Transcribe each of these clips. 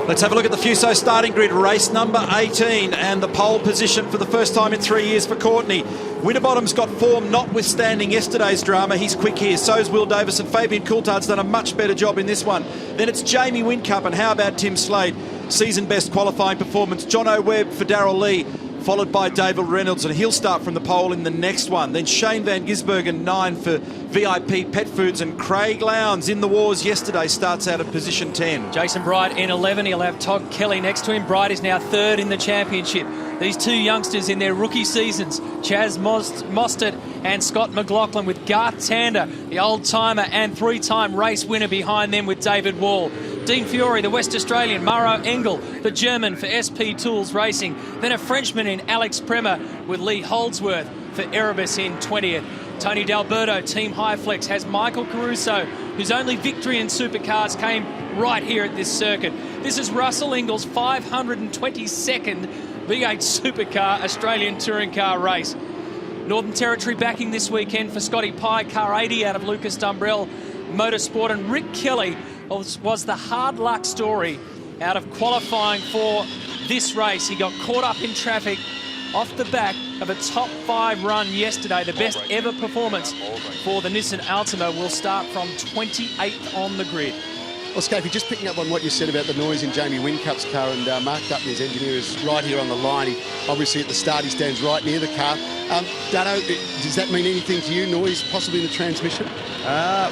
Let's have a look at the Fuso starting grid. Race number 18 and the pole position for the first time in 3 years for Courtney. Winterbottom's got form notwithstanding yesterday's drama. He's quick here. So's Will Davison. Fabian Coulthard's done a much better job in this one. Then it's Jamie Whincup, and how about Tim Slade? Season best qualifying performance. John O'Webb for Darryl Lee, followed by David Reynolds, and he'll start from the pole in the next one. Then Shane Van Gisbergen, 9 for VIP Pet Foods, and Craig Lowndes in the wars yesterday starts out of position 10. Jason Bright in 11. He'll have Todd Kelly next to him. Bright is now 3rd in the championship. These two youngsters in their rookie seasons, Chaz Mostert and Scott McLaughlin, with Garth Tander, the old-timer and 3-time race winner behind them with David Wall. Dean Fiore, the West Australian, Mauro Engel, the German for SP Tools Racing. Then a Frenchman in Alex Premer with Lee Holdsworth for Erebus in 20th. Tony D'Alberto, Team Highflex, has Michael Caruso, whose only victory in supercars came right here at this circuit. This is Russell Ingall's 522nd V8 Supercar Australian Touring Car race. Northern Territory backing this weekend for Scotty Pye, car 80 out of Lucas Dumbrell Motorsport, and Rick Kelly was the hard luck story out of qualifying for this race. He got caught up in traffic off the back of a top 5 run yesterday. The best ever performance for the Nissan Altima will start from 28th on the grid. Well, Scapey, just picking up on what you said about the noise in Jamie Whincup's car, and Mark Dutton, his engineer, is right here on the line. He obviously at the start, he stands right near the car. Dano, does that mean anything to you? Noise possibly in the transmission?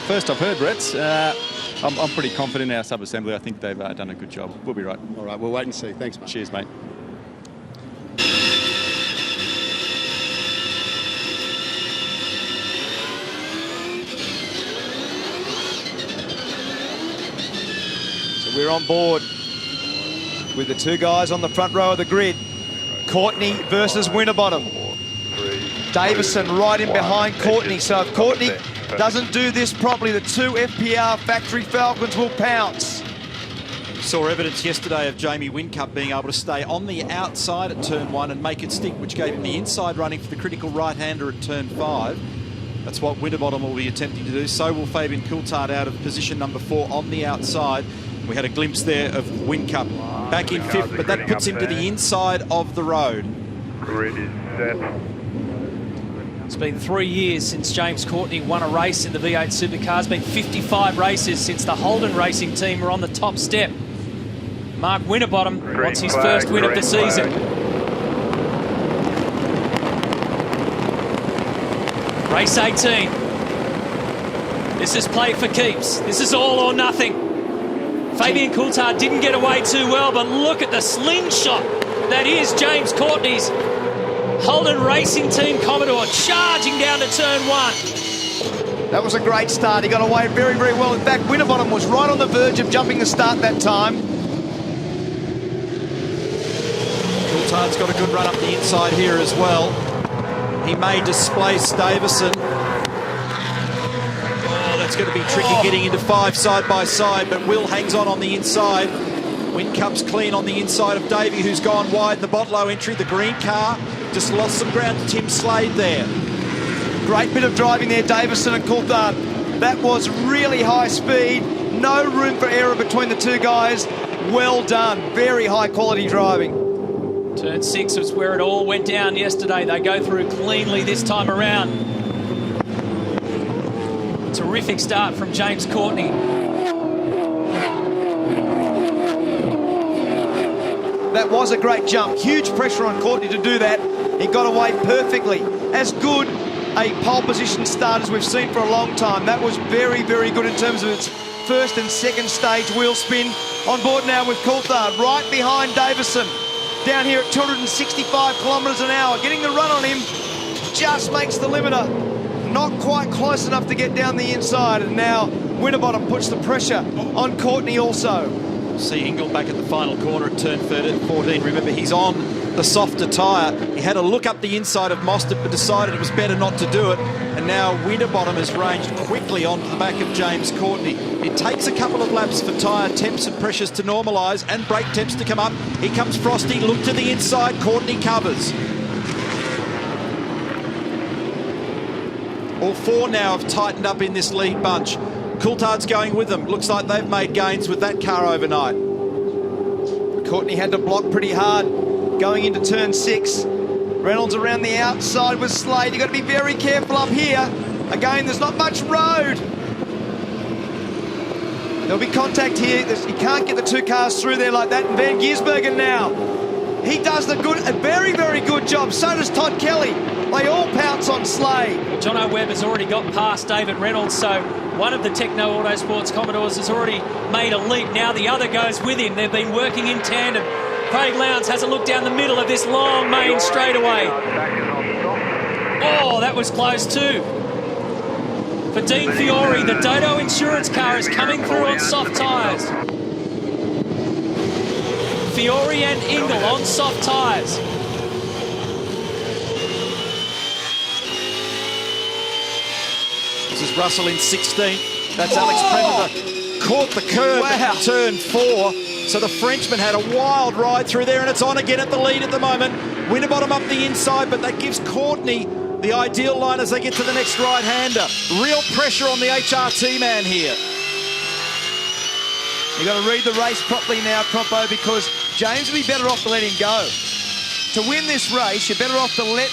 First I've heard, Brett. I'm pretty confident in our sub-assembly. I think they've done a good job. We'll be right. All right, we'll wait and see. Thanks, mate. Cheers, mate. So we're on board with the two guys on the front row of the grid. Courtney versus Winterbottom. Davison right in behind Courtney. So if Courtney doesn't do this properly, the two FPR factory Falcons will pounce. Saw evidence yesterday of Jamie Whincup being able to stay on the outside at turn 1 and make it stick, which gave him the inside running for the critical right-hander at turn 5. That's what Winterbottom will be attempting to do. So will Fabian Coulthard out of position number 4 on the outside. We had a glimpse there of Whincup back in 5th, but that puts him to the inside of the road. Grid is set. It's been 3 years since James Courtney won a race in the V8 Supercars. It's been 55 races since the Holden Racing team were on the top step. Mark Winterbottom wants his first win of the season. Race 18. This is play for keeps. This is all or nothing. Fabian Coulthard didn't get away too well, but look at the slingshot that is James Courtney's Holden Racing Team Commodore, charging down to turn 1. That was a great start. He got away very, very well. In fact, Winterbottom was right on the verge of jumping the start that time. Coulthard's got a good run up the inside here as well. He may displace Davison. Oh, that's going to be tricky getting into 5 side by side, but Will hangs on the inside. Whincup's clean on the inside of Davey, who's gone wide in the Botlow entry. The green car just lost some ground to Tim Slade there. Great bit of driving there, Davison and Coulthard. That was really high speed. No room for error between the two guys. Well done. Very high quality driving. Turn 6 was where it all went down yesterday. They go through cleanly this time around. Terrific start from James Courtney. That was a great jump. Huge pressure on Courtney to do that. He got away perfectly. As good a pole position start as we've seen for a long time. That was very, very good in terms of its first and second stage wheel spin. On board now with Coulthard, right behind Davison. Down here at 265 kilometres an hour. Getting the run on him just makes the limiter. Not quite close enough to get down the inside. And now Winterbottom puts the pressure on Courtney also. See Engel back at the final corner at turn 14. Remember, he's on the softer tyre. He had a look up the inside of Mostert, but decided it was better not to do it. And now Winterbottom has ranged quickly onto the back of James Courtney. It takes a couple of laps for tyre temps and pressures to normalise and brake temps to come up. Here comes Frosty, look to the inside, Courtney covers. All 4 now have tightened up in this lead bunch. Coulthard's going with them. Looks like they've made gains with that car overnight. Courtney had to block pretty hard going into turn 6. Reynolds around the outside with Slade. You've got to be very careful up here. Again, there's not much road. There'll be contact here. You can't get the two cars through there like that. And Van Gisbergen now. He does a very, very good job. So does Todd Kelly. They all pounce on Slade. Well, Jono Webb has already got past David Reynolds, so one of the Techno Autosports Commodores has already made a leap. Now the other goes with him. They've been working in tandem. Craig Lowndes has a look down the middle of this long main straightaway. Oh, that was close too. For Dean Fiore, the Dodo Insurance car is coming through on soft tyres. Fiore and Ingle on soft tyres. This is Russell in 16th. That's Alex Predator. Caught the curve at turn 4. So the Frenchman had a wild ride through there, and it's on again at the lead at the moment. Winterbottom up the inside, but that gives Courtney the ideal line as they get to the next right-hander. Real pressure on the HRT man here. You've got to read the race properly now, Crompo, because James will be better off to let him go. To win this race, you're better off to let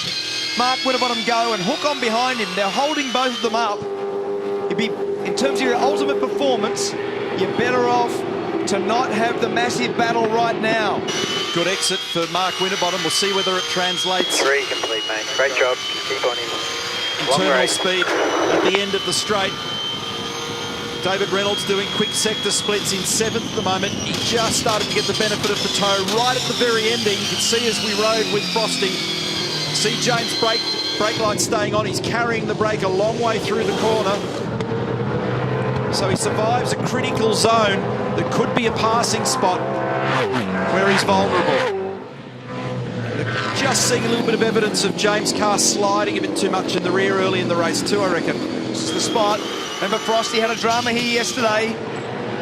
Mark Winterbottom go and hook on behind him. They're holding both of them up. You'd be, in terms of your ultimate performance, you're better off to not have the massive battle right now. Good exit for Mark Winterbottom. We'll see whether it translates. 3 complete, mate. Great job. Keep on him. Internal speed at the end of the straight. David Reynolds doing quick sector splits in 7th at the moment. He just started to get the benefit of the toe right at the very ending. You can see as we rode with Frosty. See James' brake light staying on. He's carrying the brake a long way through the corner. So he survives a critical zone that could be a passing spot where he's vulnerable. Just seeing a little bit of evidence of James' car sliding a bit too much in the rear early in the race too, I reckon. This is the spot. Remember, Frosty had a drama here yesterday.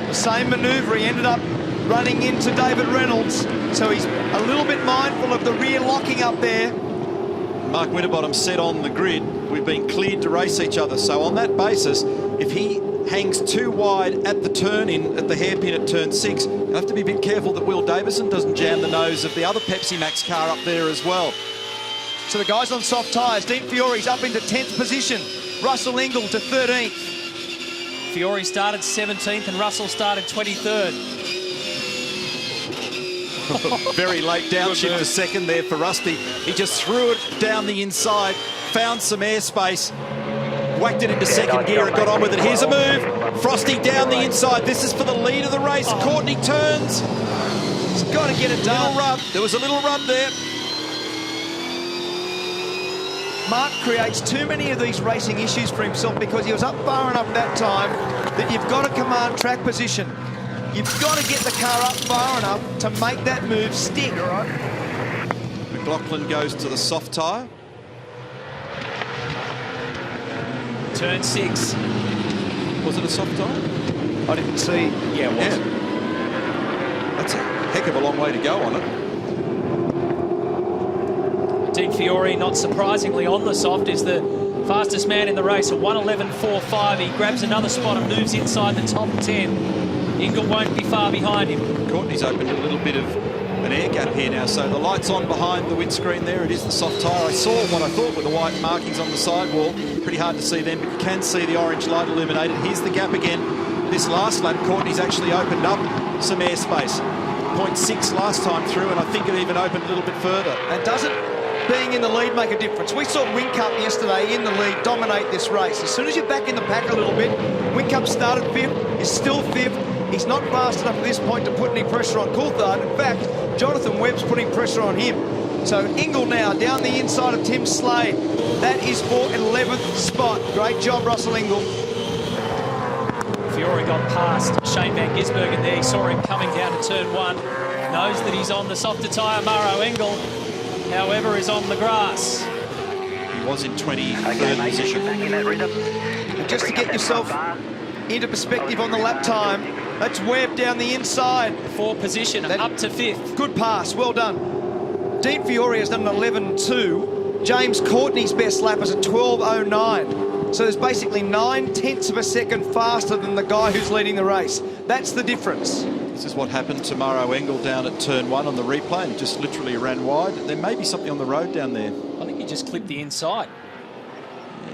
The same manoeuvre. He ended up running into David Reynolds. So he's a little bit mindful of the rear locking up there. Mark Winterbottom said on the grid, we've been cleared to race each other. So on that basis, if he hangs too wide at the turn-in, at the hairpin at turn 6, you have to be a bit careful that Will Davison doesn't jam the nose of the other Pepsi Max car up there as well. So the guys on soft tyres, Dean Fiore's up into 10th position. Russell Ingle to 13th. Fiore started 17th and Russell started 23rd. Very late downshift to second there for Rusty. He just threw it down the inside, found some airspace, whacked it into second gear and got on with it. Here's a move. Frosty down the inside. This is for the lead of the race. Courtney turns. He's got to get it done. There was a little rub there. Mark creates too many of these racing issues for himself because he was up far enough that time that you've got to command track position. You've got to get the car up far enough to make that move stick. McLaughlin goes to the soft tyre. Turn 6. Was it a soft tyre? I didn't see. Yeah, it was. Yeah. That's a heck of a long way to go on it. Dean Fiore, not surprisingly, on the soft, is the fastest man in the race, a 1:11.45. He grabs another spot and moves inside the top 10. Ingle won't be far behind him. Courtney's opened a little bit of an air gap here now, so the light's on behind the windscreen there. It is the soft tyre. I saw what I thought were the white markings on the sidewall. Pretty hard to see them, but you can see the orange light illuminated. Here's the gap again. This last lap, Courtney's actually opened up some airspace. 0.6 last time through, and I think it even opened a little bit further. And doesn't being in the lead make a difference? We saw Whincup yesterday in the lead dominate this race. As soon as you're back in the pack a little bit, Whincup started 5th, is still 5th. He's not fast enough at this point to put any pressure on Coulthard. In fact, Jonathan Webb's putting pressure on him. So Ingle now down the inside of Tim Slade. That is for 11th spot. Great job, Russell Ingle. Fiore got past Shane Van Gisbergen there. He saw him coming down to turn 1. Knows that he's on the softer tyre. Maro Engel, however, is on the grass. He was in 23rd position. And just to get yourself into perspective on the lap time, that's Webb down the inside. 4th position, up to 5th. Good pass, well done. Dean Fiore has done an 11.2. James Courtney's best lap is a 12.09. So there's basically 9/10 of a second faster than the guy who's leading the race. That's the difference. This is what happened to Maro Engel down at turn 1 on the replay, and just literally ran wide. There may be something on the road down there. I think he just clipped the inside.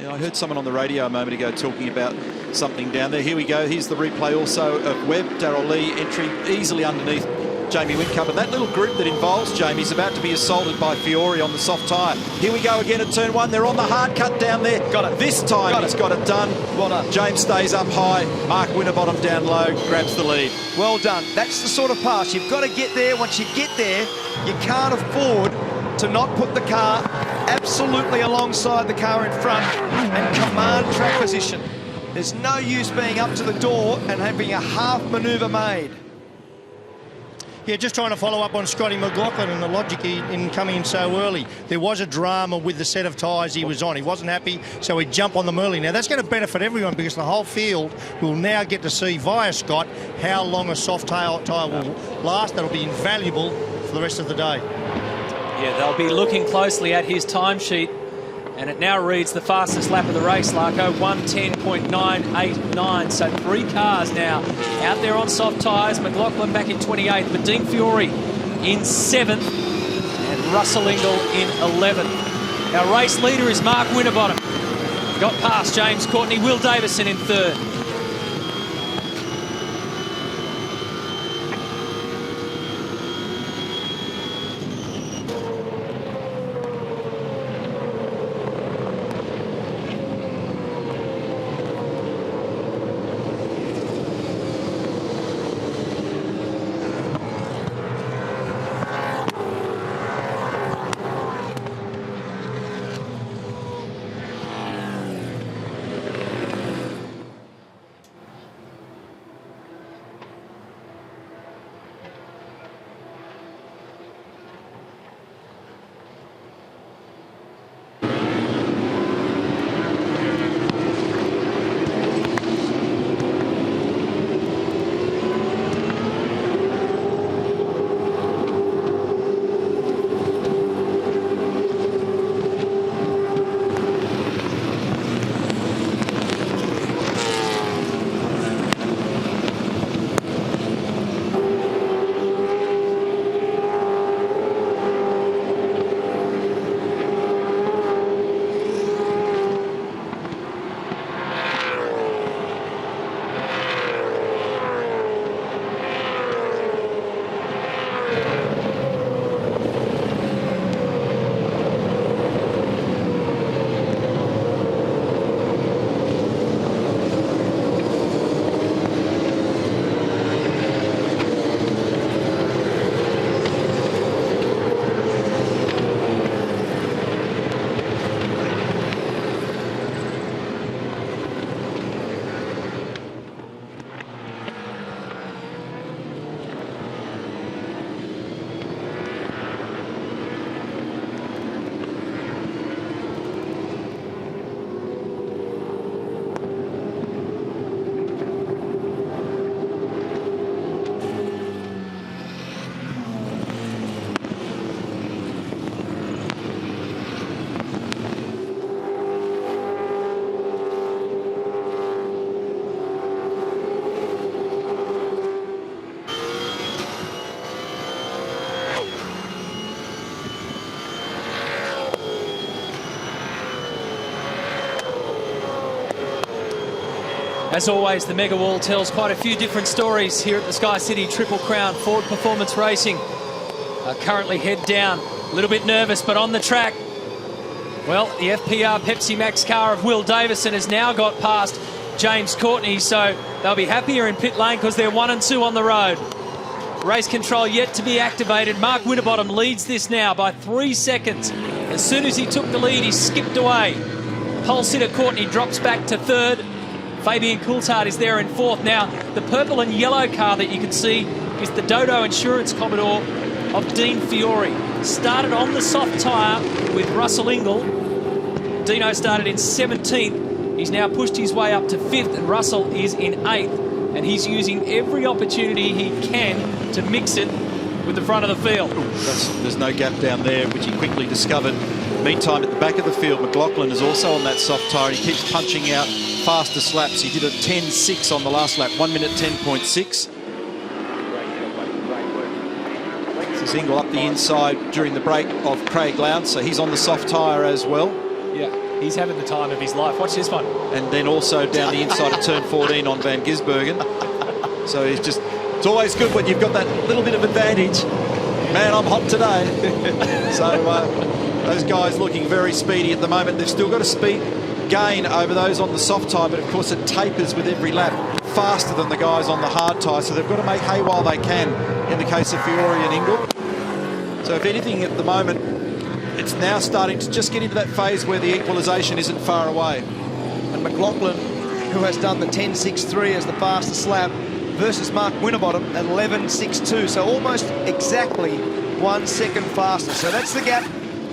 Yeah, I heard someone on the radio a moment ago talking about something down there. Here we go. Here's the replay also of Webb. Darryl Lee entry easily underneath Jamie Whincup. And that little group that involves Jamie's about to be assaulted by Fiore on the soft tyre. Here we go again at turn 1. They're on the hard cut down there. Got it. This time he's got it done. Well done. James stays up high. Mark Winterbottom down low, grabs the lead. Well done. That's the sort of pass. You've got to get there. Once you get there, you can't afford to not put the car absolutely alongside the car in front and command track position. There's no use being up to the door and having a half manoeuvre made. Yeah, just trying to follow up on Scotty McLaughlin and the logic in coming in so early. There was a drama with the set of tyres he was on. He wasn't happy, so he'd jump on them early. Now, that's going to benefit everyone because the whole field will now get to see via Scott how long a soft tyre will last. That'll be invaluable for the rest of the day. Yeah, they'll be looking closely at his timesheet, and it now reads the fastest lap of the race, Larko, 1:10.989. So 3 cars now out there on soft tyres. McLaughlin back in 28th, but Dean Fiore in 7th, and Russell Ingall in 11th. Our race leader is Mark Winterbottom. Got past James Courtney, Will Davison in 3rd. As always, the Mega Wall tells quite a few different stories here at the Sky City Triple Crown. Ford Performance Racing are currently head down. A little bit nervous, but on the track. Well, the FPR Pepsi Max car of Will Davison has now got past James Courtney, so they'll be happier in pit lane because they're 1 and 2 on the road. Race control yet to be activated. Mark Winterbottom leads this now by 3 seconds. As soon as he took the lead, he skipped away. Pole sitter Courtney drops back to 3rd. Fabian Coulthard is there in 4th. Now, the purple and yellow car that you can see is the Dodo Insurance Commodore of Dean Fiore. Started on the soft tyre with Russell Ingall. Dino started in 17th. He's now pushed his way up to 5th, and Russell is in 8th. And he's using every opportunity he can to mix it with the front of the field. There's no gap down there, which he quickly discovered. Meantime, at the back of the field, McLaughlin is also on that soft tyre. He keeps punching out fastest laps. He did a 10.6 on the last lap, 1 minute 10.6. Zingle up the inside during the break of Craig Lowndes, so he's on the soft tyre as well. Yeah, he's having the time of his life. Watch this one. And then also down the inside of turn 14 on Van Gisbergen. So he's just, it's always good when you've got that little bit of advantage. Man, I'm hot today. So those guys looking very speedy at the moment. They've still got a speed gain over those on the soft tyre, but of course it tapers with every lap faster than the guys on the hard tyre, so they've got to make hay while they can in the case of Fiore and Ingle. So if anything at the moment, it's now starting to just get into that phase where the equalisation isn't far away. And McLaughlin, who has done the 10.63 as the fastest lap, versus Mark Winterbottom at 11.62, so almost exactly 1 second faster. So that's the gap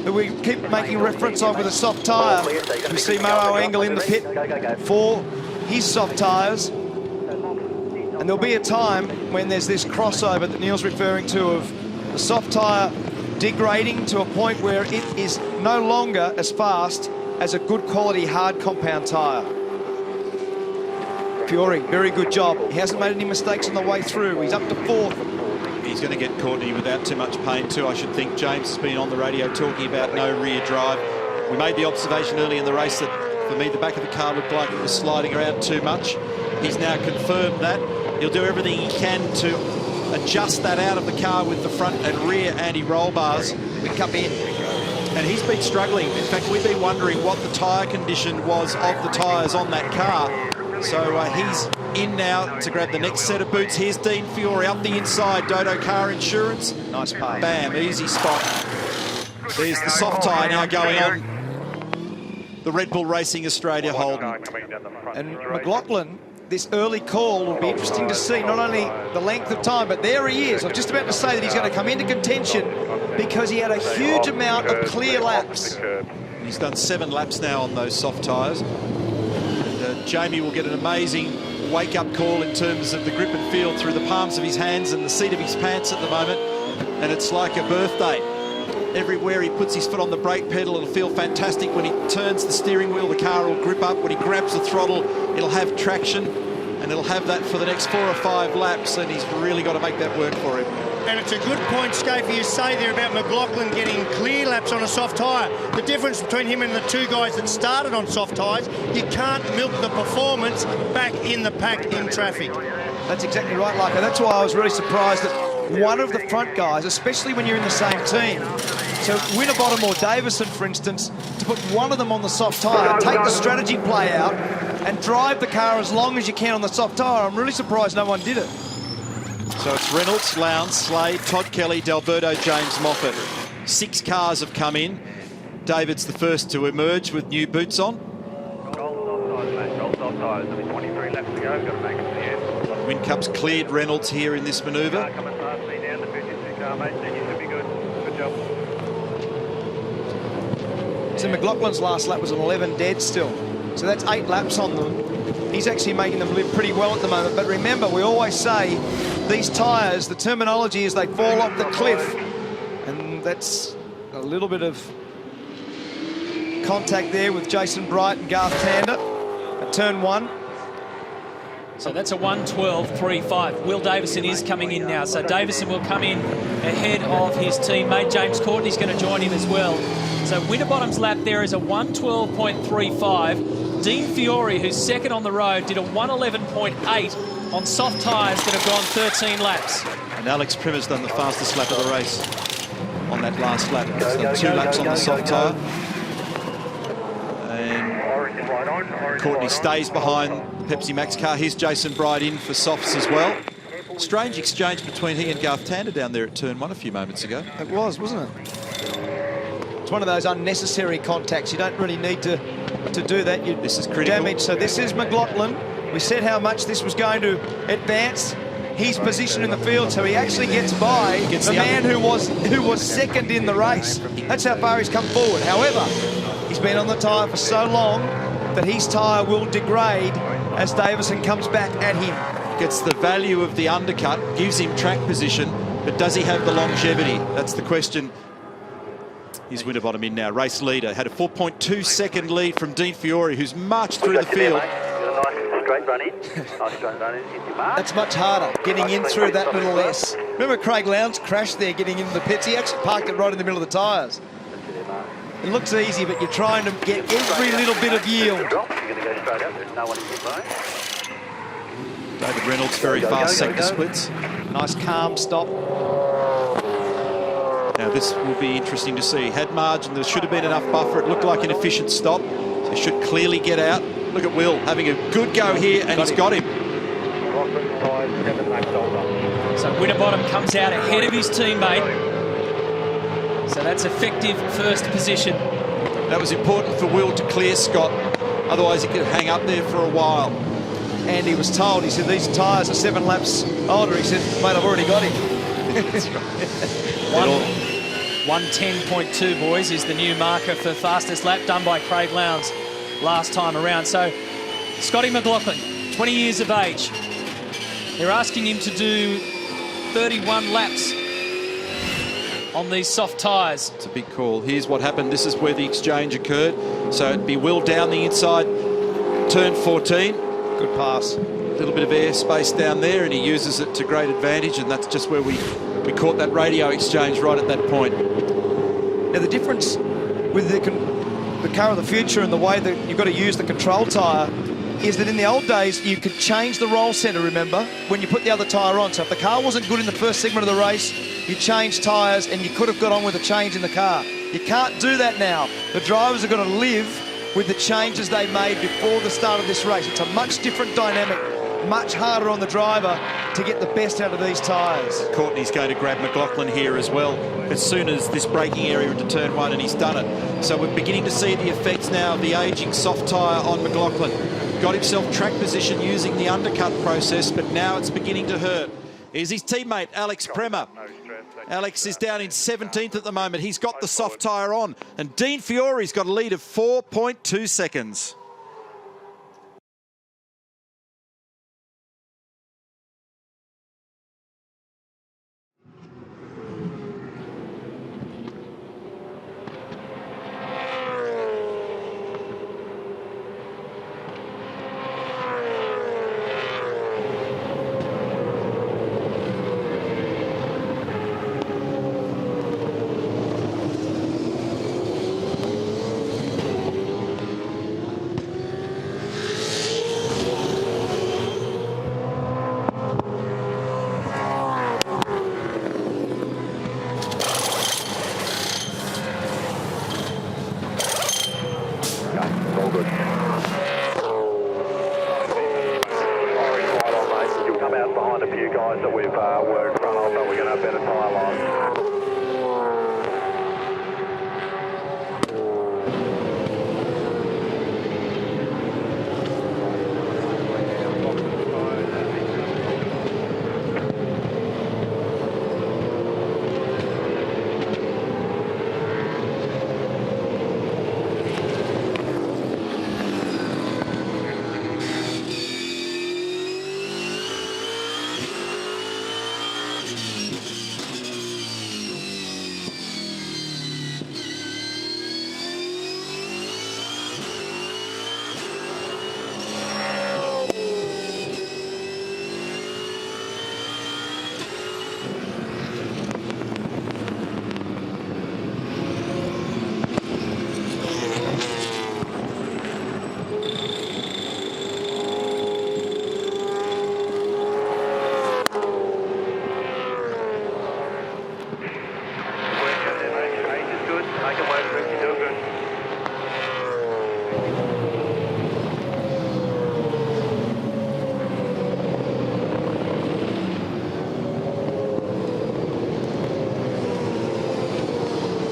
that we keep making reference of with a soft tyre. We see Maro Engel in the pit for his soft tyres. And there'll be a time when there's this crossover that Neil's referring to of the soft tyre degrading to a point where it is no longer as fast as a good quality hard compound tyre. Fiore, very good job. He hasn't made any mistakes on the way through. He's up to 4th. He's going to get Courtney without too much pain too, I should think. James has been on the radio talking about no rear drive. We made the observation early in the race that, for me, the back of the car looked like it was sliding around too much. He's now confirmed that. He'll do everything he can to adjust that out of the car with the front and rear anti-roll bars. We come in. And he's been struggling. In fact, we've been wondering what the tyre condition was of the tyres on that car. So he's in now to grab the next set of boots. Here's Dean Fiore up the inside. Dodo Car Insurance. Nice pay. Bam, easy spot. There's the soft tyre now going on the Red Bull Racing Australia Holden. And McLaughlin, this early call will be interesting to see, not only the length of time, but there he is. I'm just about to say that he's going to come into contention because he had a huge amount of clear laps. He's done 7 laps now on those soft tyres. Jamie will get an amazing wake-up call in terms of the grip and feel through the palms of his hands and the seat of his pants at the moment, and it's like a birthday. Everywhere he puts his foot on the brake pedal, it'll feel fantastic. When he turns the steering wheel, the car will grip up. When he grabs the throttle, it'll have traction, and it'll have that for the next 4 or 5 laps, and he's really got to make that work for him. And it's a good point, Scapey, you say there about McLaughlin getting clear laps on a soft tyre. The difference between him and the 2 guys that started on soft tyres, you can't milk the performance back in the pack in traffic. That's exactly right, Larko. That's why I was really surprised that one of the front guys, especially when you're in the same team, so Winterbottom or Davison, for instance, to put one of them on the soft tyre, take the strategy play out, and drive the car as long as you can on the soft tyre. I'm really surprised no one did it. So it's Reynolds, Lowndes, Slade, Todd Kelly, D'Alberto, James Moffat. 6 cars have come in. David's the first to emerge with new boots on. Windcup's cleared Reynolds here in this manoeuvre. So McLaughlin's last lap was an 11 dead still. So that's 8 laps on them. He's actually making them live pretty well at the moment. But remember, we always say these tyres, the terminology is they fall off the cliff. And that's a little bit of contact there with Jason Bright and Garth Tander at turn 1. So that's a 1:12.35. Will Davison is coming in now. So Davison will come in ahead of his teammate. James Courtney's going to join him as well. So Winterbottom's lap there is a 1:12.35. Dean Fiore, who's second on the road, did a 1:11.8 on soft tyres that have gone 13 laps. And Alex Primer's done the fastest lap of the race on that last lap. He's done 2 laps on the soft tyre. And Courtney stays behind the Pepsi Max car. Here's Jason Bright in for softs as well. Strange exchange between he and Garth Tander down there at turn 1 a few moments ago. It was, wasn't it? It's one of those unnecessary contacts. You don't really need to do that. This is critical. Damage. So this is McLaughlin. We said how much this was going to advance his position in the field, so he actually gets by the man who was second in the race. That's how far he's come forward. However, he's been on the tyre for so long that his tyre will degrade as Davison comes back at him. Gets the value of the undercut, gives him track position, but does he have the longevity? That's the question. Here's Winterbottom in now, race leader. Had a 4.2 second lead from Dean Fiore, who's marched through the field. straight run in. Nice straight run in. Hit your mark. That's much harder, getting in through that little S. Remember Craig Lowndes crashed there getting into the pits? He actually parked it right in the middle of the tyres. It looks easy, but you're trying to get every little bit of yield. You're going to go straight up. There's no one in your lane. David Reynolds, very fast sector splits. Nice calm stop. Now this will be interesting to see. Had margin, there should have been enough buffer. It looked like an efficient stop. So should clearly get out. Look at Will having a good go here, and he's got him. So Winterbottom comes out ahead of his teammate. So that's effective first position. That was important for Will to clear Scott. Otherwise he could hang up there for a while. And he was told, he said, these tyres are 7 laps older. He said, mate, I've already got him. 110.2, boys, is the new marker for fastest lap done by Craig Lowndes last time around. So Scotty McLaughlin, 20 years of age. They're asking him to do 31 laps on these soft tyres. It's a big call. Here's what happened. This is where the exchange occurred. So it'd be Will down the inside, turn 14. Good pass. A little bit of air space down there, and he uses it to great advantage, and that's just where we caught that radio exchange right at that point. Now the difference with the car of the future and the way that you've got to use the control tyre is that in the old days you could change the roll centre, remember, when you put the other tyre on. So if the car wasn't good in the first segment of the race, you changed tyres and you could have got on with a change in the car. You can't do that now. The drivers are going to live with the changes they made before the start of this race. It's a much different dynamic, much harder on the driver to get the best out of these tyres. Courtney's going to grab McLaughlin here as well as soon as this braking area into turn 1, and he's done it. So we're beginning to see the effects now of the ageing soft tyre on McLaughlin. Got himself track position using the undercut process, but now it's beginning to hurt. Here's his teammate, Alex Premer. Alex is down in 17th at the moment. He's got the soft tyre on, and Dean Fiore's got a lead of 4.2 seconds.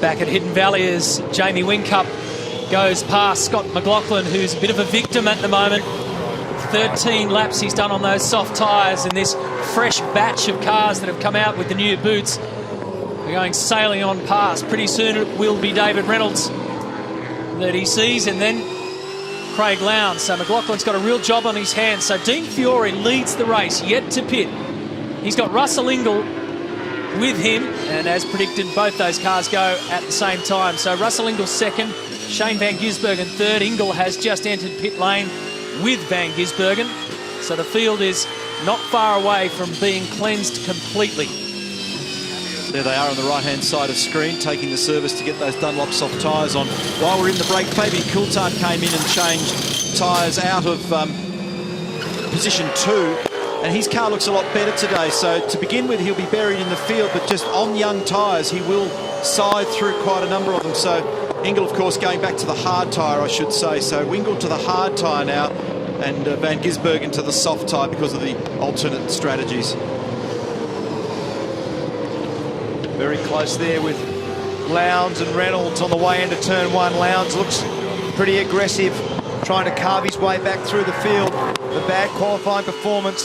Back at Hidden Valley as Jamie Whincup goes past Scott McLaughlin, who's a bit of a victim at the moment. 13 laps he's done on those soft tyres in this fresh batch of cars that have come out with the new boots. They're going sailing on past. Pretty soon it will be David Reynolds that he sees, and then Craig Lowndes. So McLaughlin's got a real job on his hands. So Dean Fiore leads the race, yet to pit. He's got Russell Ingall with him, and as predicted, both those cars go at the same time. So Russell Ingall second, Shane Van Gisbergen third. Ingall has just entered pit lane with Van Gisbergen. So the field is not far away from being cleansed completely. There they are on the right-hand side of screen, taking the service to get those Dunlop soft tyres on. While we're in the break, Fabian Coulthard came in and changed tyres out of position 2, and his car looks a lot better today. So to begin with, he'll be buried in the field, but just on young tyres, he will scythe through quite a number of them. So Engel, of course, going back to the hard tyre, I should say. So Wingle to the hard tyre now, and Van Gisbergen to the soft tyre because of the alternate strategies. Very close there with Lowndes and Reynolds on the way into turn 1. Lowndes looks pretty aggressive, trying to carve his way back through the field. The bad qualifying performance.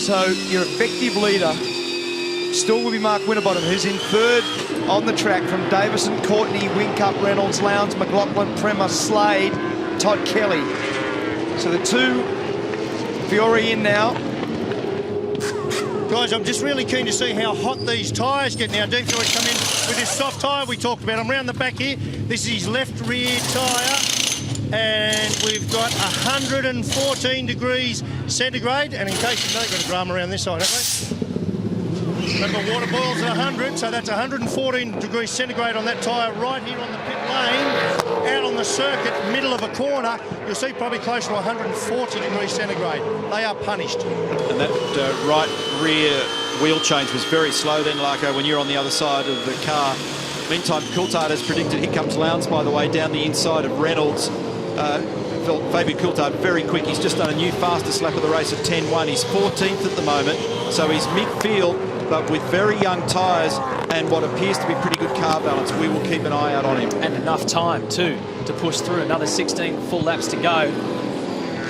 So your effective leader still will be Mark Winterbottom, who's in 3rd on the track from Davison, Courtney, Whincup, Reynolds, Lowndes, McLaughlin, Prema, Slade, Todd Kelly. So the 2 Fiore in now. Guys, I'm just really keen to see how hot these tyres get now. Dean Fiore come in with his soft tyre we talked about. I'm round the back here. This is his left rear tyre, and we've got 114 degrees centigrade. And in case you don't, got a drama around this side, haven't we? Remember, water boils at 100, so that's 114 degrees centigrade on that tyre right here on the pit lane. Out on the circuit, middle of a corner, you'll see probably closer to 140 degrees centigrade. They are punished. And that right rear wheel change was very slow then, Larko, when you're on the other side of the car. Meantime, Coulthard has predicted. Here comes Lowndes, by the way, down the inside of Reynolds. Fabian Coulthard, very quick. He's just done a new fastest lap of the race of 10.1. He's 14th at the moment, so he's midfield, but with very young tyres and what appears to be pretty good car balance. We will keep an eye out on him. And enough time, too, to push through. Another 16 full laps to go.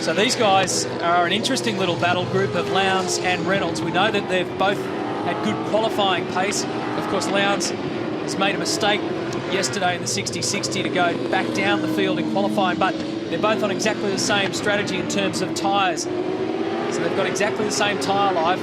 So these guys are an interesting little battle group of Lowndes and Reynolds. We know that they've both had good qualifying pace. Of course, Lowndes has made a mistake yesterday in the 60-60 to go back down the field in qualifying, but they're both on exactly the same strategy in terms of tyres. So they've got exactly the same tyre life.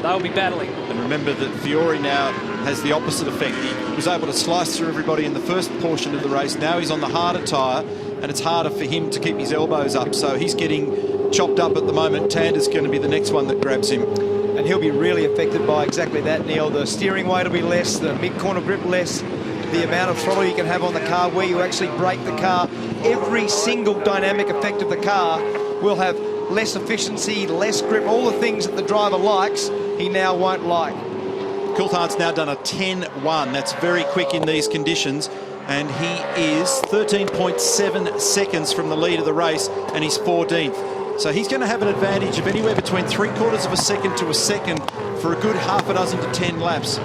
They'll be battling. And remember that Fiore now has the opposite effect. He was able to slice through everybody in the first portion of the race. Now he's on the harder tyre, and it's harder for him to keep his elbows up. So he's getting chopped up at the moment. Tander's going to be the next one that grabs him. And he'll be really affected by exactly that, Neil. The steering weight will be less, the mid-corner grip less, the amount of throttle you can have on the car, where you actually brake the car. Every single dynamic effect of the car will have less efficiency, less grip, all the things that the driver likes, he now won't like. Coulthard's now done a 10.1. That's very quick in these conditions, and he is 13.7 seconds from the lead of the race, and he's 14th. So he's going to have an advantage of anywhere between 3/4 of a second to a second for a good half a dozen to 10 laps.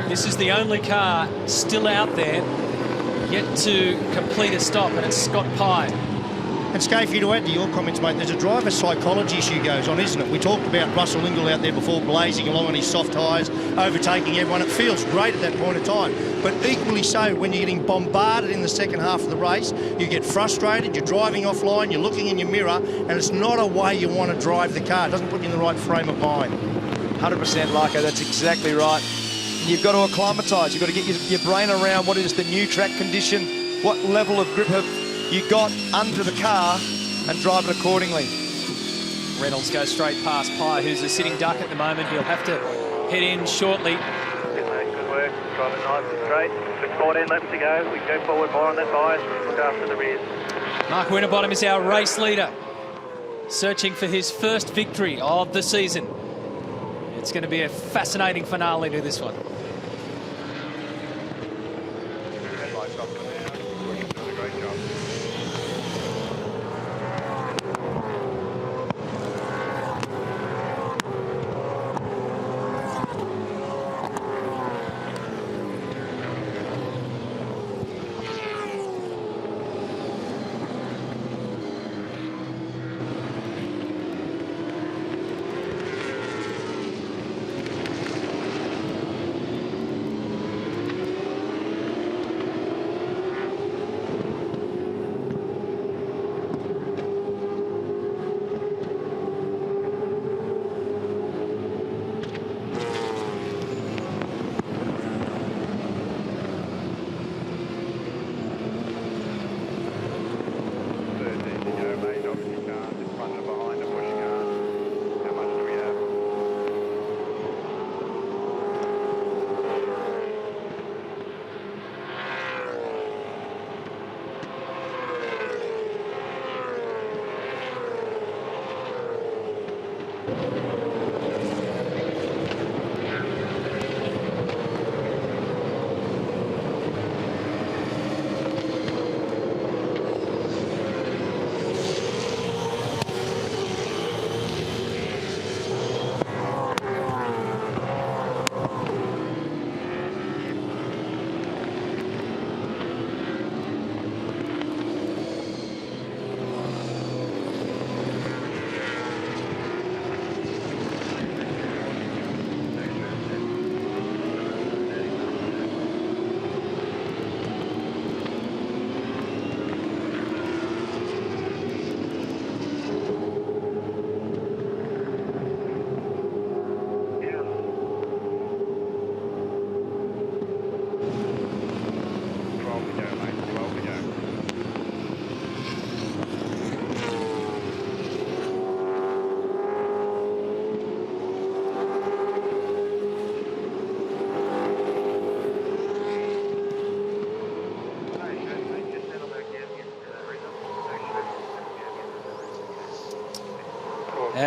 This is the only car still out there yet to complete a stop, and it's Scott Pye. And Scafie, to add to your comments, mate, there's a driver psychology issue goes on, isn't it? We talked about Russell Ingall out there before, blazing along on his soft tyres, overtaking everyone. It feels great at that point of time. But equally so, when you're getting bombarded in the second half of the race, you get frustrated, you're driving offline, you're looking in your mirror, and it's not a way you want to drive the car. It doesn't put you in the right frame of mind. 100% Larko, that's exactly right. You've got to acclimatise. You've got to get your brain around what is the new track condition, what level of grip have you got under the car, and drive it accordingly. Reynolds goes straight past Pye, who's a sitting duck at the moment. He'll have to head in shortly. Good work. Driving nice and straight. Just 14 laps to go. We go forward more on the tyres. Look after the rears. Mark Winterbottom is our race leader, searching for his first victory of the season. It's going to be a fascinating finale to this one.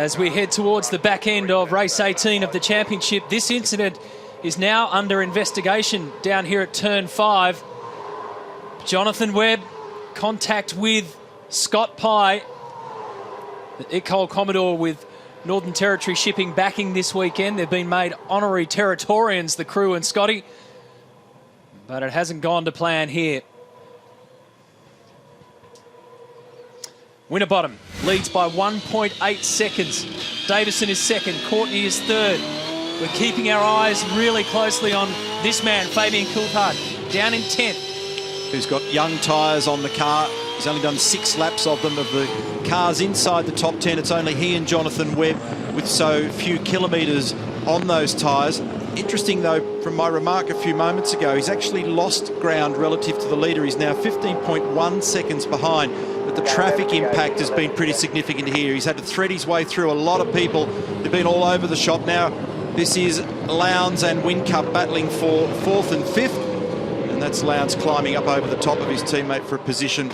As we head towards the back end of race 18 of the championship, this incident is now under investigation down here at turn 5. Jonathan Webb, contact with Scott Pye, the Ecole Commodore with Northern Territory Shipping backing this weekend. They've been made honorary Territorians, the crew and Scotty, but it hasn't gone to plan here. Winterbottom leads by 1.8 seconds. Davison is second, Courtney is third. We're keeping our eyes really closely on this man, Fabian Coulthard, down in 10th. Who's got young tyres on the car. He's only done 6 laps of them. Of the cars inside the top 10, it's only he and Jonathan Webb with so few kilometres on those tyres. Interesting, though, from my remark a few moments ago, he's actually lost ground relative to the leader. He's now 15.1 seconds behind, but the traffic impact has been pretty significant here. He's had to thread his way through a lot of people. They've been all over the shop. Now, this is Lowndes and Whincup battling for 4th and 5th, and that's Lowndes climbing up over the top of his teammate for a position.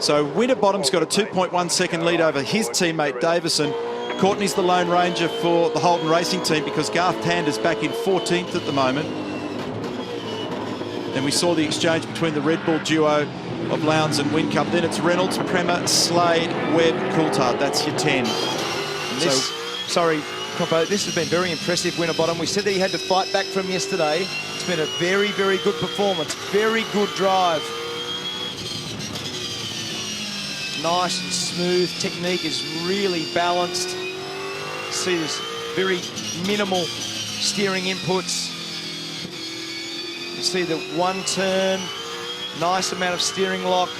So Winterbottom's got a 2.1 second lead over his teammate Davison. Courtney's the Lone Ranger for the Holden Racing team because Garth Tander's back in 14th at the moment. Then we saw the exchange between the Red Bull duo of Lowndes and Whincup. Then it's Reynolds, Prema, Slade, Webb, Coulthard. That's your 10. Sorry, Croppo, this has been very impressive, Winterbottom. We said that he had to fight back from yesterday. It's been a very, very good performance. Very good drive. Nice and smooth. Technique is really balanced. See this very minimal steering inputs. You see the one turn, nice amount of steering lock.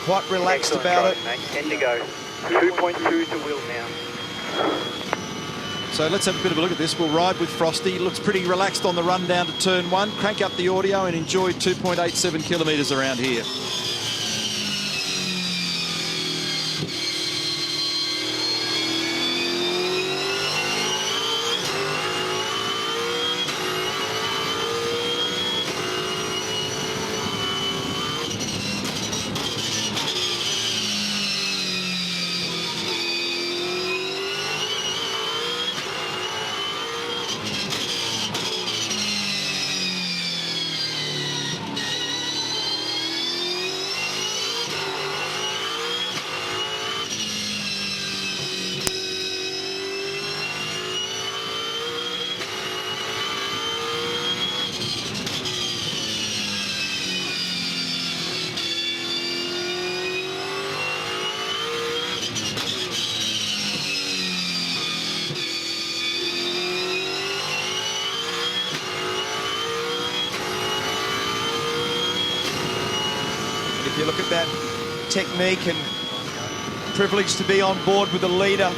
Quite relaxed about it. 10 to go. 2.2 to wheel now. So let's have a bit of a look at this. We'll ride with Frosty. He looks pretty relaxed on the run down to turn 1. Crank up the audio and enjoy 2.87 kilometres around here. You look at that technique and privilege to be on board with the leader.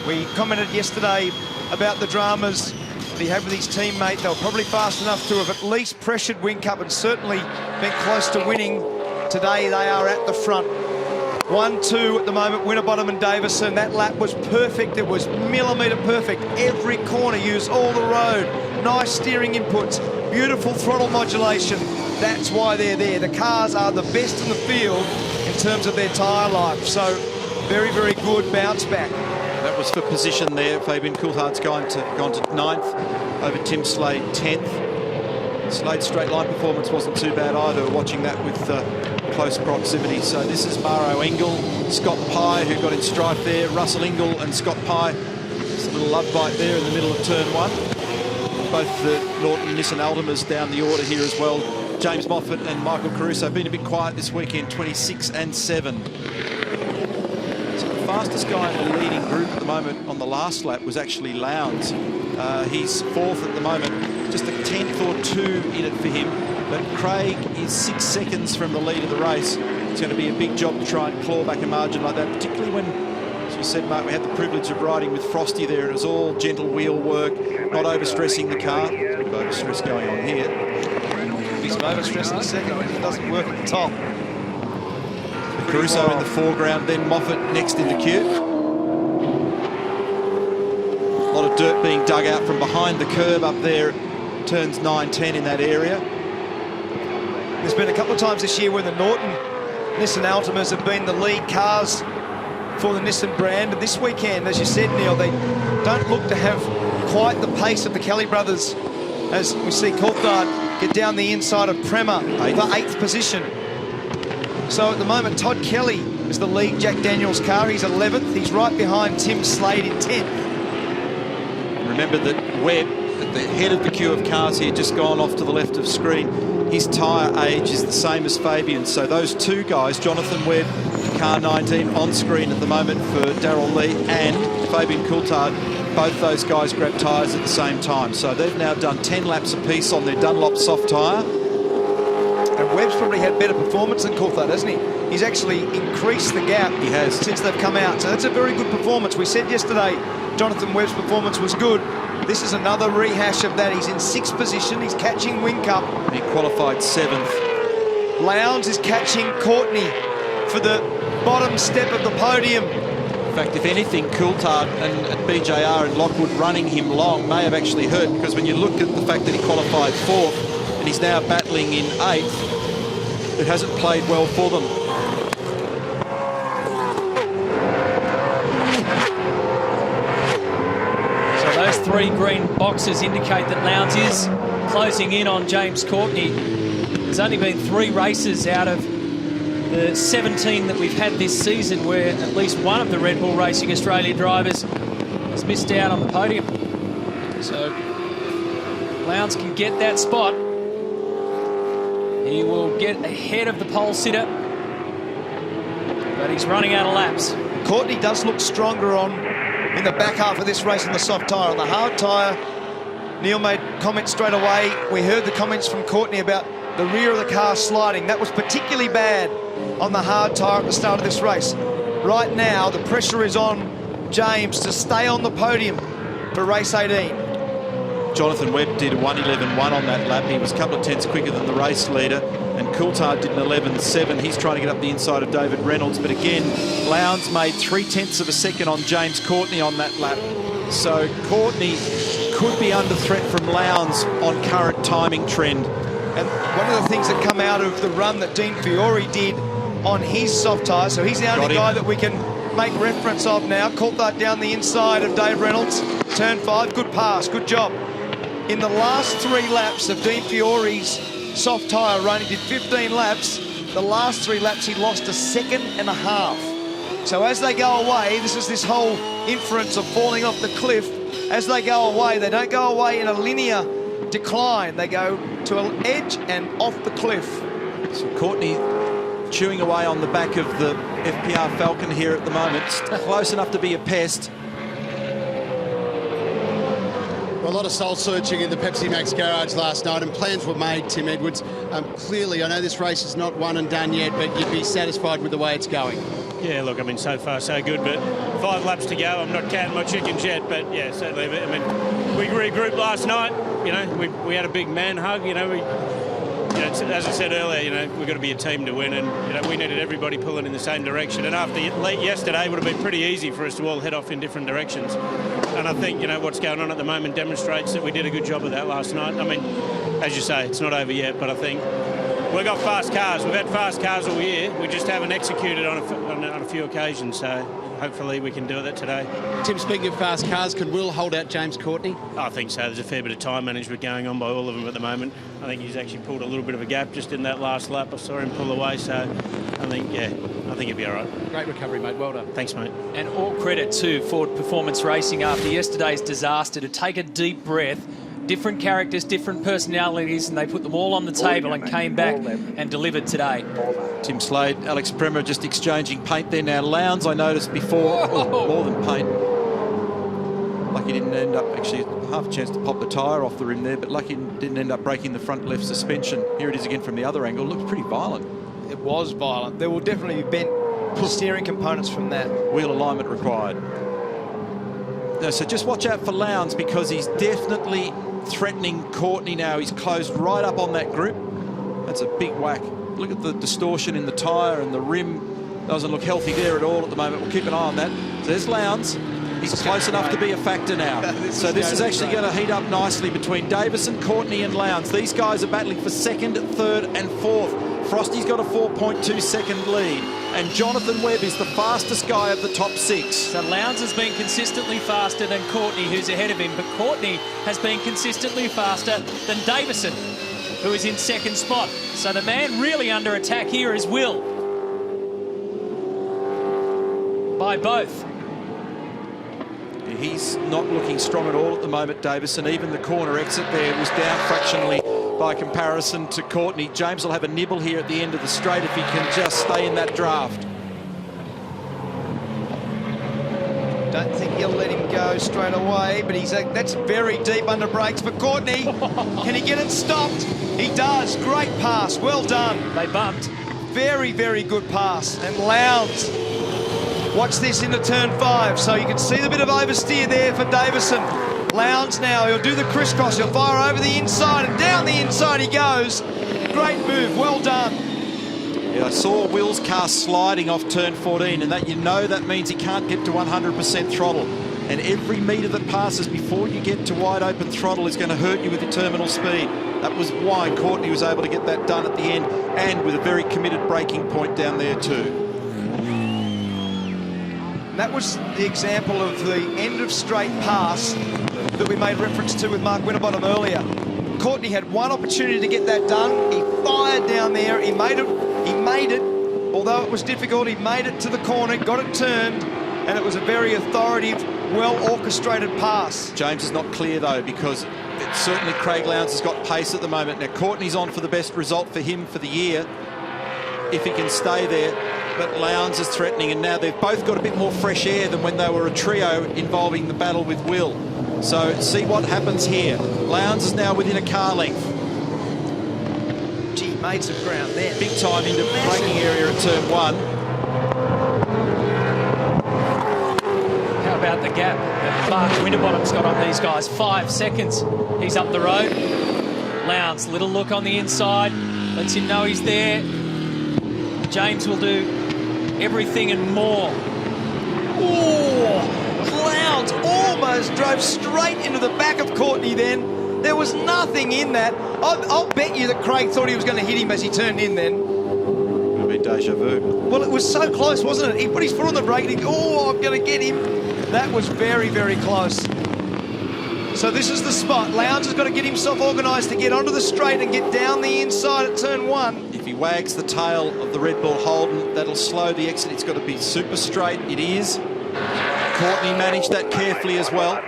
We commented yesterday about the dramas that he had with his teammate. They were probably fast enough to have at least pressured Whincup and certainly been close to winning. Today they are at the front. 1-2 at the moment, Winterbottom and Davison. That lap was perfect. It was millimetre perfect. Every corner used all the road. Nice steering inputs. Beautiful throttle modulation. That's why they're there. The cars are the best in the field in terms of their tyre life. So very, very good bounce back. That was for position there. Fabian Coulthard's gone to 9th over Tim Slade 10th. Slade's straight line performance wasn't too bad either. Watching that with close proximity. So this is Maro Engel, Scott Pye, who got in strife there. Russell Engel and Scott Pye. Just a little love bite there in the middle of turn 1. Both the Norton Nissan Altimas down the order here as well. James Moffat and Michael Caruso have been a bit quiet this weekend, 26 and 7. So the fastest guy in the leading group at the moment on the last lap was actually Lowndes. He's 4th at the moment, just a 10th or 2 in it for him. But Craig is 6 seconds from the lead of the race. It's going to be a big job to try and claw back a margin like that, particularly when, as you said, Mark, we had the privilege of riding with Frosty there. It was all gentle wheel work, not overstressing the car. There's a bit of overstress going on here. He's overstressing the second when it doesn't work at the top. Caruso in the foreground, then Moffat next in the queue. A lot of dirt being dug out from behind the curb up there. Turns 9-10 in that area. There's been a couple of times this year when the Norton Nissan Altimas have been the lead cars for the Nissan brand. And this weekend, as you said, Neil, they don't look to have quite the pace of the Kelly brothers, as we see Coulthard get down the inside of Prema for 8th position. So at the moment, Todd Kelly is the lead Jack Daniels car. He's 11th. He's right behind Tim Slade in 10th. Remember that Webb, at the head of the queue of cars here, just gone off to the left of screen. His tyre age is the same as Fabian's. So those two guys, Jonathan Webb, car 19, on screen at the moment for Darrell Lee, and Fabian Coulthard, both those guys grabbed tyres at the same time. So they've now done 10 laps apiece on their Dunlop soft tyre. And Webb's probably had better performance than Coulthard, hasn't he? He's actually increased the gap. He has. Since they've come out. So that's a very good performance. We said yesterday Jonathan Webb's performance was good. This is another rehash of that. He's in 6th position. He's catching Whincup. He qualified 7th. Lowndes is catching Courtney for the bottom step of the podium. In fact, if anything, Coulthard and BJR and Lockwood running him long may have actually hurt, because when you look at the fact that he qualified 4th and he's now battling in 8th, it hasn't played well for them. So those 3 green boxes indicate that Lowndes is closing in on James Courtney. There's only been 3 races out of the 17 that we've had this season where at least one of the Red Bull Racing Australia drivers has missed out on the podium. So Lowndes can get that spot. He will get ahead of the pole sitter, but he's running out of laps. Courtney does look stronger in the back half of this race on the soft tyre. On the hard tyre, Neil made comments straight away. We heard the comments from Courtney about the rear of the car sliding. That was particularly bad on the hard tyre at the start of this race. Right now, the pressure is on James to stay on the podium for race 18. Jonathan Webb did a 1:11.1 on that lap. He was a couple of tenths quicker than the race leader. And Coulthard did an 11.7. He's trying to get up the inside of David Reynolds. But again, Lowndes made 0.3 of a second on James Courtney on that lap. So Courtney could be under threat from Lowndes on current timing trend. And one of the things that come out of the run that Dean Fiore did on his soft tyre, so he's the only guy that we can make reference of now. Coulthard down the inside of Dave Reynolds. Turn 5, good pass, good job. In the last 3 laps of Dean Fiore's soft tyre run, he did 15 laps. The last 3 laps, he lost 1.5 seconds. So as they go away, this is this whole inference of falling off the cliff. As they go away, they don't go away in a linear decline. They go to an edge and off the cliff. So Courtney chewing away on the back of the FPR Falcon here at the moment. Close enough to be a pest. Well, a lot of soul searching in the Pepsi Max garage last night, and plans were made, Tim Edwards. Clearly, I know this race is not won and done yet, but you'd be satisfied with the way it's going. Yeah, look, I mean, so far so good, but 5 laps to go. I'm not counting my chickens yet, but yeah, certainly. I mean, we regrouped last night. You know, we had a big man hug. You know, as I said earlier, we've got to be a team to win, and we needed everybody pulling in the same direction. And after late yesterday, it would have been pretty easy for us to all head off in different directions. And I think what's going on at the moment demonstrates that we did a good job of that last night. I mean, as you say, it's not over yet, but I think we've got fast cars. We've had fast cars all year. We just haven't executed on a few occasions. So hopefully we can do that today. Tim, speaking of fast cars, can Will hold out James Courtney? I think so. There's a fair bit of time management going on by all of them at the moment. I think he's actually pulled a little bit of a gap just in that last lap. I saw him pull away, so I think he'll be all right. Great recovery, mate. Well done. Thanks, mate. And all credit to Ford Performance Racing after yesterday's disaster to take a deep breath. Different characters, different personalities, and they put them all on the table and came back and delivered today. Tim Slade, Alex Prema just exchanging paint there. Now Lowndes, I noticed before, more than paint. Lucky didn't end up, actually half a chance to pop the tyre off the rim there, but lucky didn't end up breaking the front left suspension. Here it is again from the other angle. Looks pretty violent. It was violent. There will definitely be bent steering components from that. Wheel alignment required. No, so just watch out for Lowndes, because he's definitely threatening Courtney now. He's closed right up on that group. That's a big whack. Look at the distortion in the tyre, and the rim doesn't look healthy there at all at the moment. We'll keep an eye on that. So there's Lowndes. He's close enough to be a factor now. So this is actually going to heat up nicely between Davison, Courtney and Lowndes. These guys are battling for 2nd, 3rd and 4th. Frosty's got a 4.2 second lead. and Jonathan Webb is the fastest guy of the top 6. So Lowndes has been consistently faster than Courtney, who's ahead of him, but Courtney has been consistently faster than Davison, who is in second spot. So the man really under attack here is Will. By both. He's not looking strong at all at the moment, Davison. Even the corner exit there was down fractionally by comparison to Courtney. James will have a nibble here at the end of the straight if he can just stay in that draft. Don't think he'll let him go straight away, but that's very deep under brakes for Courtney. Can he get it stopped? He does. Great pass. Well done. They bumped. Very, very good pass. And Lowndes. Watch this into turn 5. So you can see the bit of oversteer there for Davison. Lowndes now, he'll do the crisscross. He'll fire over the inside, and down the inside he goes. Great move. Well done. Yeah, I saw Will's car sliding off turn 14, and that means he can't get to 100% throttle. And every metre that passes before you get to wide open throttle is going to hurt you with your terminal speed. That was why Courtney was able to get that done at the end, and with a very committed braking point down there too. That was the example of the end of straight pass that we made reference to with Mark Winterbottom earlier. Courtney had one opportunity to get that done. He fired down there. He made it. Although it was difficult, he made it to the corner, got it turned, and it was a very authoritative, well-orchestrated pass. James is not clear, though, because certainly Craig Lowndes has got pace at the moment. Now, Courtney's on for the best result for him for the year, if he can stay there. But Lowndes is threatening, and now they've both got a bit more fresh air than when they were a trio involving the battle with Will. So see what happens here. Lowndes is now within a car length. Gee, made some ground there. Big time into the braking area at turn 1. How about the gap that Mark Winterbottom's got on these guys? 5 seconds. He's up the road. Lowndes, little look on the inside. Lets him know he's there. James will do everything and more. Oh, Lowndes almost drove straight into the back of Courtney then. There was nothing in that. I'll bet you that Craig thought he was going to hit him as he turned in then. It'll be deja vu. Well, it was so close, wasn't it? He put his foot on the brake and he, I'm going to get him. That was very, very close. So this is the spot. Lowndes has got to get himself organised to get onto the straight and get down the inside at turn 1. If he wags the tail of the Red Bull Holden, that'll slow the exit. It's got to be super straight. It is. Courtney managed that carefully as well.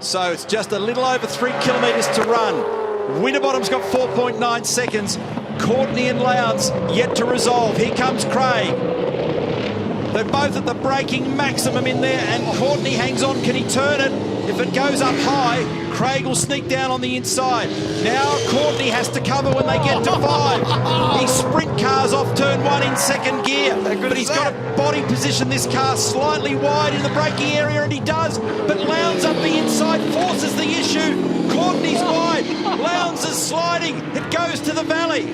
So it's just a little over 3 kilometres to run. Winterbottom's got 4.9 seconds. Courtney and Lowndes yet to resolve. Here comes Craig. They're both at the braking maximum in there, and Courtney hangs on. Can he turn it? If it goes up high, Craig will sneak down on the inside. Now Courtney has to cover when they get to 5. He sprint cars off turn 1 in second gear, but he's got to body position this car slightly wide in the braking area, and he does. But Lowndes up the inside forces the issue. Courtney's wide. Lowndes is sliding. It goes to the valley.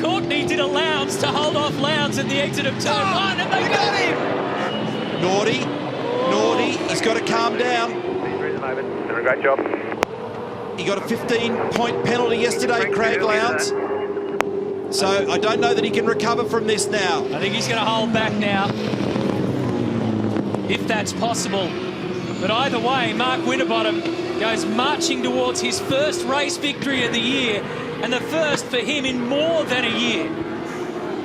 Courtney did a Lowndes to hold off Lowndes at the exit of turn 1, and they got him. Naughty. He's got to calm down. Doing a great job. He got a 15-point penalty yesterday, Craig Lowndes. So I don't know that he can recover from this now. I think he's going to hold back now, if that's possible. But either way, Mark Winterbottom goes marching towards his first race victory of the year, and the first for him in more than a year.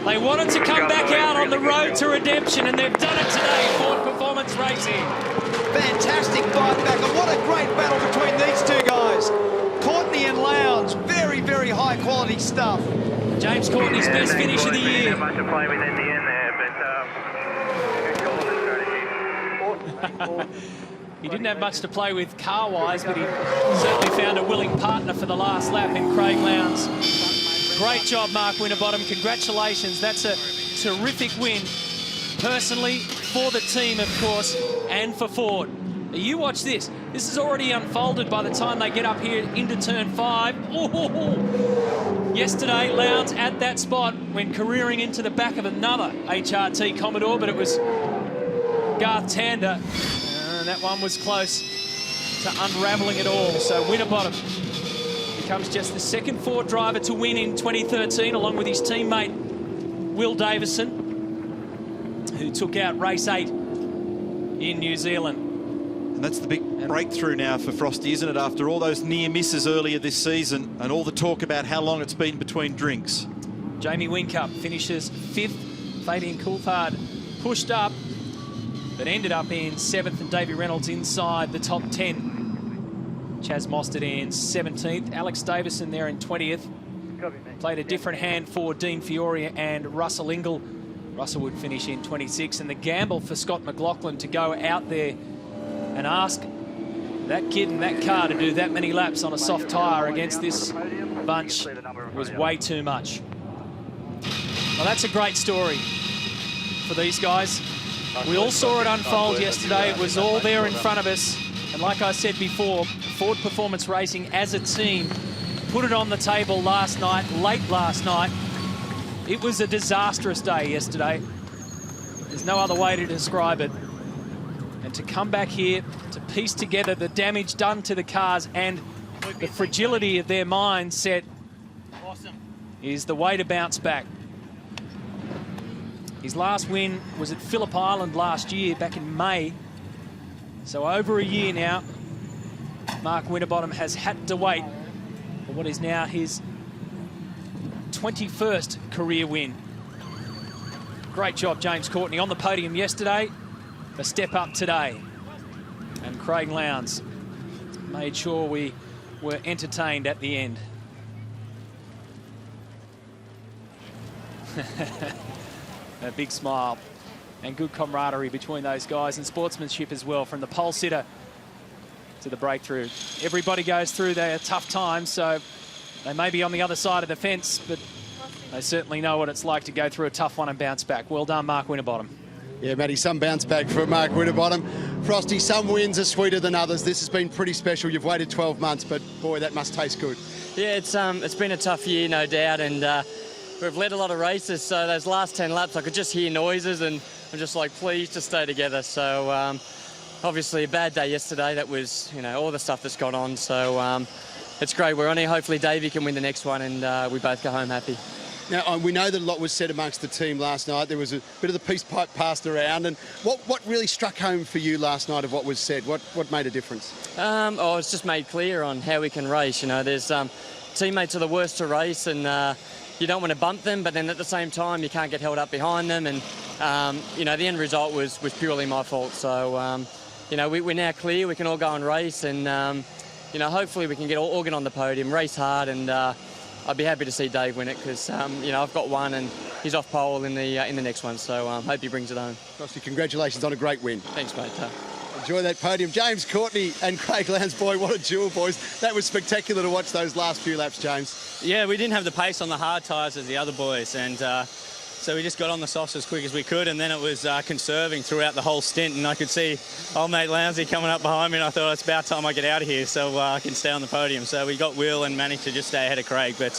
They wanted to come back out on the road to redemption, and they've done it today, Ford Performance Racing. Fantastic fight back, and what a great battle between these two guys. Courtney and Lowndes, very, very high quality stuff. James Courtney's best finish of the year. Not much to play with in the end there, but good call and strategy. He didn't have much to play with car-wise, but he certainly found a willing partner for the last lap in Craig Lowndes. Great job, Mark Winterbottom. Congratulations. That's a terrific win, personally, for the team, of course, and for Ford. You watch this. This is already unfolded by the time they get up here into turn 5. Ooh. Yesterday, Lowndes at that spot went careering into the back of another HRT Commodore, but it was Garth Tander. And that one was close to unravelling it all. So Winterbottom becomes just the second Ford driver to win in 2013, along with his teammate Will Davison. took out race 8 in New Zealand. And that's the big breakthrough now for Frosty, isn't it? After all those near misses earlier this season and all the talk about how long it's been between drinks. Jamie Whincup finishes 5th. Fabian Coulthard pushed up, but ended up in 7th, and Davey Reynolds inside the top 10. Chaz Mostert in 17th. Alex Davison there in 20th. Played a different hand for Dean Fiore and Russell Ingall. Russell would finish in 26th, and the gamble for Scott McLaughlin to go out there and ask that kid in that car to do that many laps on a soft tyre against this bunch was way too much. Well, that's a great story for these guys. We all saw it unfold yesterday. It was all there in front of us. And like I said before, Ford Performance Racing as a team put it on the table last night, late last night. It was a disastrous day yesterday. There's no other way to describe it. And to come back here, to piece together the damage done to the cars and the fragility of their mindset is the way to bounce back. His last win was at Phillip Island last year, back in May. So over a year now, Mark Winterbottom has had to wait for what is now his 21st career win. Great job, James Courtney, on the podium yesterday. A step up today. And Craig Lowndes made sure we were entertained at the end. A big smile and good camaraderie between those guys, and sportsmanship as well, from the pole sitter to the breakthrough. Everybody goes through their tough times, so they may be on the other side of the fence, but they certainly know what it's like to go through a tough one and bounce back. Well done, Mark Winterbottom. Yeah, Matty, some bounce back for Mark Winterbottom. Frosty, some wins are sweeter than others. This has been pretty special. You've waited 12 months, but boy, that must taste good. Yeah, it's been a tough year, no doubt, and we've led a lot of races, so those last 10 laps I could just hear noises, and I'm just like, please just stay together. So obviously a bad day yesterday. That was, you know, all the stuff that's gone on. So it's great. We're on here. Hopefully Davey can win the next one, and we both go home happy. Now, we know that a lot was said amongst the team last night. There was a bit of the peace pipe passed around. And what really struck home for you last night of what was said? What made a difference? It's just made clear on how we can race. You know, there's teammates are the worst to race, and you don't want to bump them, but then at the same time, you can't get held up behind them. And, you know, the end result was purely my fault. So, you know, we're now clear. We can all go and race, and, you know, hopefully we can get all get on the podium, race hard, and I'd be happy to see Dave win it because, you know, I've got one and he's off pole in the next one. So hope he brings it home. Frosty, congratulations on a great win. Thanks, mate. Enjoy that podium. James Courtney and Craig Lowndes, boy, what a duel, boys. That was spectacular to watch those last few laps, James. Yeah, we didn't have the pace on the hard tyres as the other boys, and so we just got on the softs as quick as we could, and then it was conserving throughout the whole stint, and I could see old mate Lowndesy coming up behind me, and I thought it's about time I get out of here so I can stay on the podium. So we got Will and managed to just stay ahead of Craig, but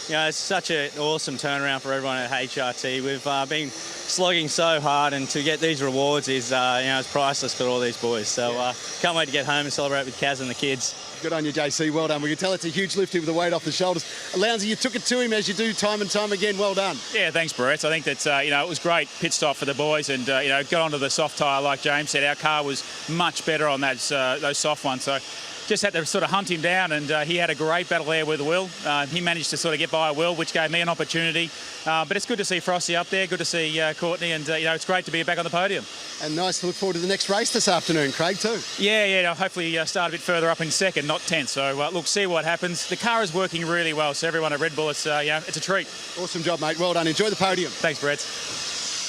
you know, it's such an awesome turnaround for everyone at HRT. We've been slogging so hard, and to get these rewards is, you know, it's priceless for all these boys. So can't wait to get home and celebrate with Kaz and the kids. Good on you, JC. Well done. We can tell it's a huge lift with the weight off the shoulders. Lowndesy, you took it to him as you do time and time again. Well done. Yeah, thanks, Brett. I think that, you know, it was great pit stop for the boys, and, you know, got onto the soft tyre like James said. Our car was much better on those soft ones. So just had to sort of hunt him down, and he had a great battle there with Will. He managed to sort of get by Will, which gave me an opportunity. But it's good to see Frosty up there, good to see Courtney, and, you know, it's great to be back on the podium. And nice to look forward to the next race this afternoon, Craig, too. Yeah, hopefully start a bit further up in second, not 10th. So, look, see what happens. The car is working really well, so everyone at Red Bull, it's, you know, it's a treat. Awesome job, mate. Well done. Enjoy the podium. Thanks, Brett.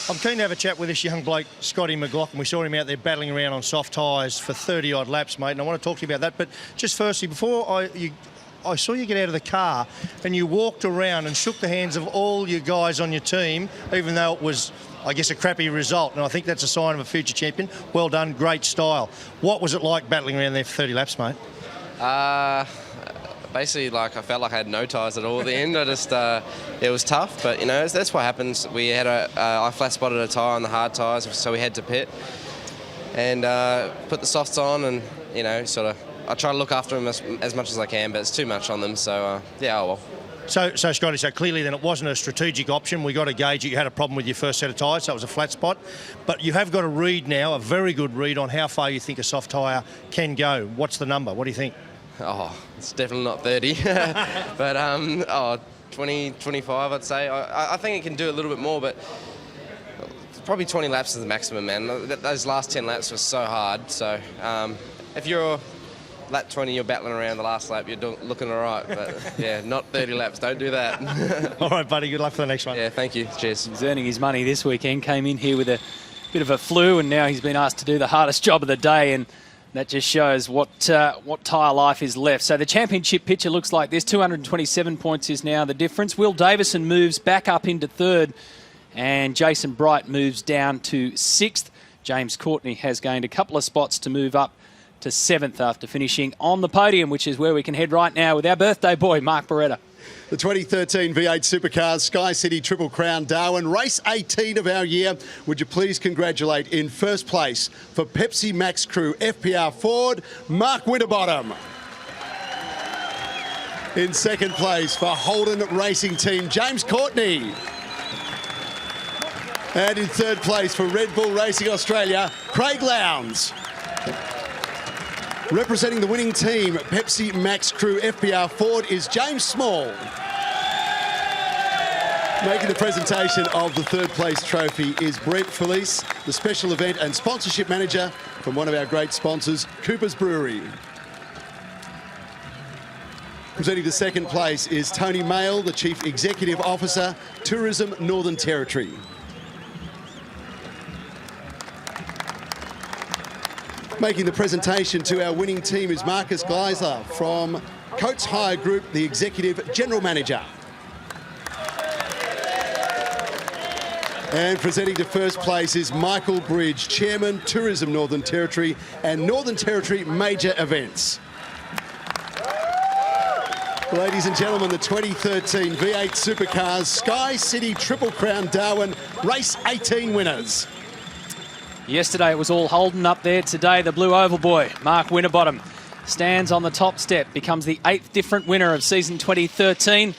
I'm keen to have a chat with this young bloke, Scotty McLaughlin. We saw him out there battling around on soft tyres for 30-odd laps, mate, and I want to talk to you about that. But just firstly, before I saw you get out of the car and you walked around and shook the hands of all your guys on your team, even though it was, I guess, a crappy result. And I think that's a sign of a future champion. Well done, great style. What was it like battling around there for 30 laps, mate? Basically, like, I felt like I had no tyres at all at the end. It was tough, but, you know, that's what happens. We had I flat spotted a tyre on the hard tyres, so we had to pit and put the softs on, and, you know, sort of, I try to look after them as much as I can, but it's too much on them, so, yeah, oh well. So Scotty, so clearly then it wasn't a strategic option. We got to gauge it. You had a problem with your first set of tyres, so it was a flat spot. But you have got a read now, a very good read on how far you think a soft tyre can go. What's the number? What do you think? Oh, it's definitely not 30. But 20, 25, I'd say. I think it can do a little bit more, but probably 20 laps is the maximum, man. Those last 10 laps were so hard. So if you're lap 20, you're battling around the last lap, you're looking all right. But, yeah, not 30 laps. Don't do that. All right, buddy. Good luck for the next one. Yeah, thank you. Cheers. He's earning his money this weekend. Came in here with a bit of a flu, and now he's been asked to do the hardest job of the day, and that just shows what tyre life is left. So the championship picture looks like this. 227 points is now the difference. Will Davison moves back up into third, and Jason Bright moves down to sixth. James Courtney has gained a couple of spots to move up to seventh after finishing on the podium, which is where we can head right now with our birthday boy, Mark Beretta. The 2013 V8 Supercars Sky City Triple Crown Darwin, race 18 of our year. Would you please congratulate in first place for Pepsi Max Crew FPR Ford, Mark Winterbottom. In second place for Holden Racing Team, James Courtney. And in third place for Red Bull Racing Australia, Craig Lowndes. Representing the winning team, Pepsi Max Crew FPR Ford, is James Small. Making the presentation of the third place trophy is Brett Felice, the special event and sponsorship manager from one of our great sponsors, Cooper's Brewery. Presenting the second place is Tony Mayle, the Chief Executive Officer, Tourism Northern Territory. Making the presentation to our winning team is Marcus Gleisler from Coates Hire Group, the Executive General Manager. And presenting to first place is Michael Bridge, Chairman, Tourism Northern Territory and Northern Territory Major Events. Ladies and gentlemen, the 2013 V8 Supercars Sky City Triple Crown Darwin Race 18 winners. Yesterday it was all Holden up there. Today the blue oval boy, Mark Winterbottom, stands on the top step, becomes the 8th different winner of season 2013.